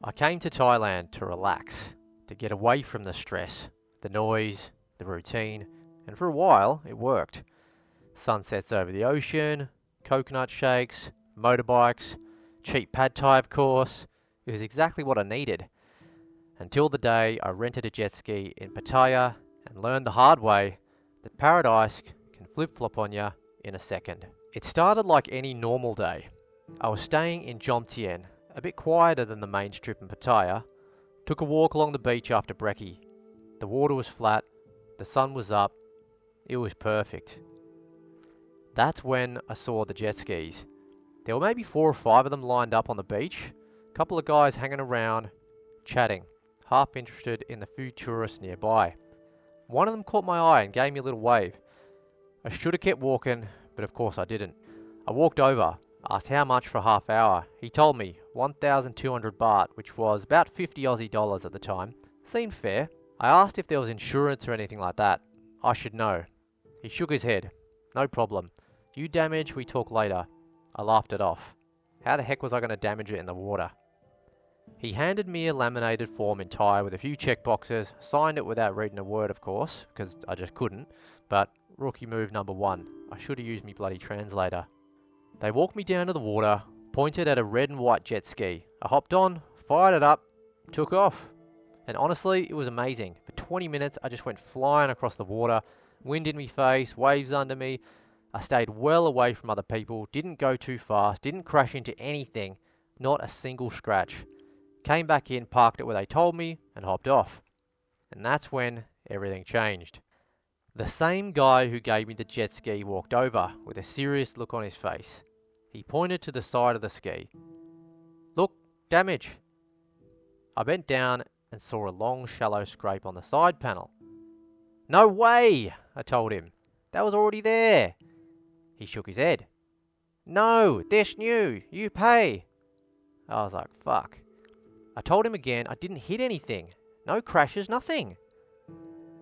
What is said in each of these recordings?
I came to Thailand to relax, to get away from the stress, the noise, the routine, and for a while it worked. Sunsets over the ocean, coconut shakes, motorbikes, cheap pad thai of course. It was exactly what I needed. Until the day I rented a jet ski in Pattaya and learned the hard way that paradise can flip-flop on you in a second. It started like any normal day. I was staying in Jomtien, a bit quieter than the main strip in Pattaya. Took a walk along the beach after brekkie. The water was flat, the sun was up, it was perfect. That's when I saw the jet skis. There were maybe 4 or 5 of them lined up on the beach. A couple of guys hanging around, chatting, half interested in the few tourists nearby. One of them caught my eye and gave me a little wave. I should have kept walking, but of course I didn't. I walked over, asked how much for a half hour. He told me 1,200 baht, which was about 50 Aussie dollars at the time. Seemed fair. I asked if there was insurance or anything like that. I should know. He shook his head. No problem. You damage, we talk later. I laughed it off. How the heck was I going to damage it in the water? He handed me a laminated form in Thai with a few check boxes, signed it without reading a word of course, because I just couldn't, but rookie move number 1. I should have used me bloody translator. They walked me down to the water, pointed at a red and white jet ski. I hopped on, fired it up, took off. And honestly, it was amazing. For 20 minutes, I just went flying across the water, wind in me face, waves under me. I stayed well away from other people, didn't go too fast, didn't crash into anything, not a single scratch. Came back in, parked it where they told me, and hopped off. And that's when everything changed. The same guy who gave me the jet ski walked over with a serious look on his face. He pointed to the side of the ski. Look, damage. I bent down and saw a long shallow scrape on the side panel. No way, I told him. That was already there. He shook his head. No, this new. You pay. I was like, fuck. I told him again I didn't hit anything. No crashes, nothing.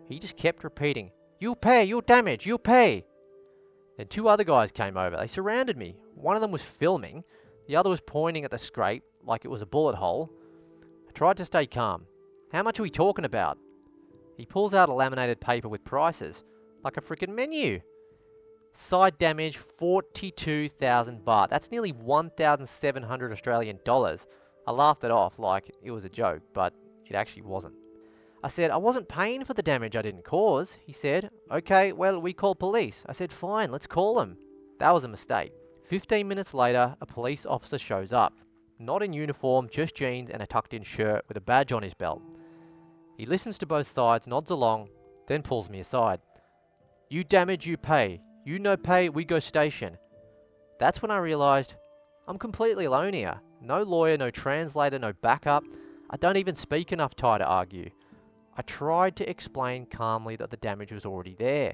He just kept repeating, you'll pay, you'll damage, you'll pay. Then 2 other guys came over. They surrounded me. One of them was filming. The other was pointing at the scrape like it was a bullet hole. I tried to stay calm. How much are we talking about? He pulls out a laminated paper with prices, like a freaking menu. Side damage, 42,000 baht. That's nearly 1,700 Australian dollars. I laughed it off like it was a joke, but it actually wasn't. I said, I wasn't paying for the damage I didn't cause. He said, okay, well, we call police. I said, fine, let's call them. That was a mistake. 15 minutes later, a police officer shows up. Not in uniform, just jeans and a tucked in shirt with a badge on his belt. He listens to both sides, nods along, then pulls me aside. You damage, you pay. You no pay, we go station. That's when I realized I'm completely alone here. No lawyer, no translator, no backup. I don't even speak enough Thai to argue. I tried to explain calmly that the damage was already there.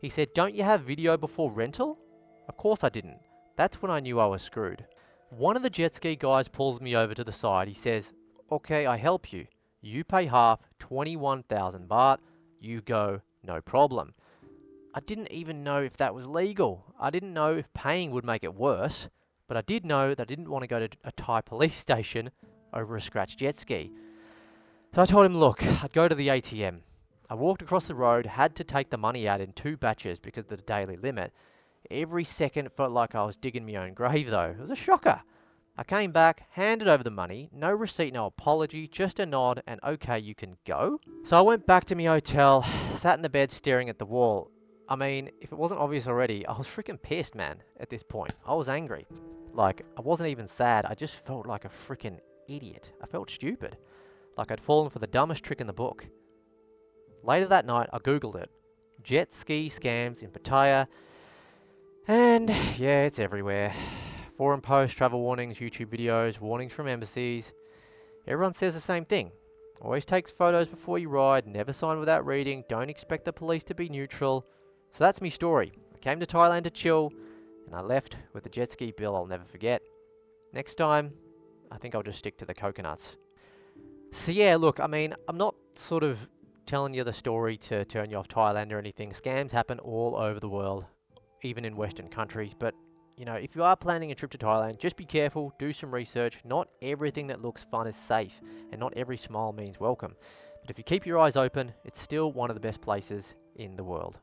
He said, don't you have video before rental? Of course I didn't. That's when I knew I was screwed. One of the jet ski guys pulls me over to the side. He says, okay, I help you. You pay half, 21,000 baht. You go, no problem. I didn't even know if that was legal. I didn't know if paying would make it worse, but I did know that I didn't want to go to a Thai police station over a scratched jet ski. So I told him, look, I'd go to the ATM. I walked across the road, had to take the money out in 2 batches because of the daily limit. Every second felt like I was digging my own grave though. It was a shocker. I came back, handed over the money, no receipt, no apology, just a nod and okay, you can go. So I went back to my hotel, sat in the bed staring at the wall. I mean, if it wasn't obvious already, I was freaking pissed, man, at this point. I was angry. Like, I wasn't even sad, I just felt like a freaking idiot. I felt stupid. Like I'd fallen for the dumbest trick in the book. Later that night, I googled it. Jet ski scams in Pattaya. And yeah, it's everywhere. Forum posts, travel warnings, YouTube videos, warnings from embassies. Everyone says the same thing. Always takes photos before you ride, never sign without reading, don't expect the police to be neutral. So that's me story. I came to Thailand to chill, and I left with a jet ski bill I'll never forget. Next time, I think I'll just stick to the coconuts. So yeah, look, I mean, I'm not sort of telling you the story to turn you off Thailand or anything. Scams happen all over the world, even in Western countries. But you know, if you are planning a trip to Thailand, just be careful, do some research. Not everything that looks fun is safe, and not every smile means welcome. But if you keep your eyes open, it's still one of the best places in the world.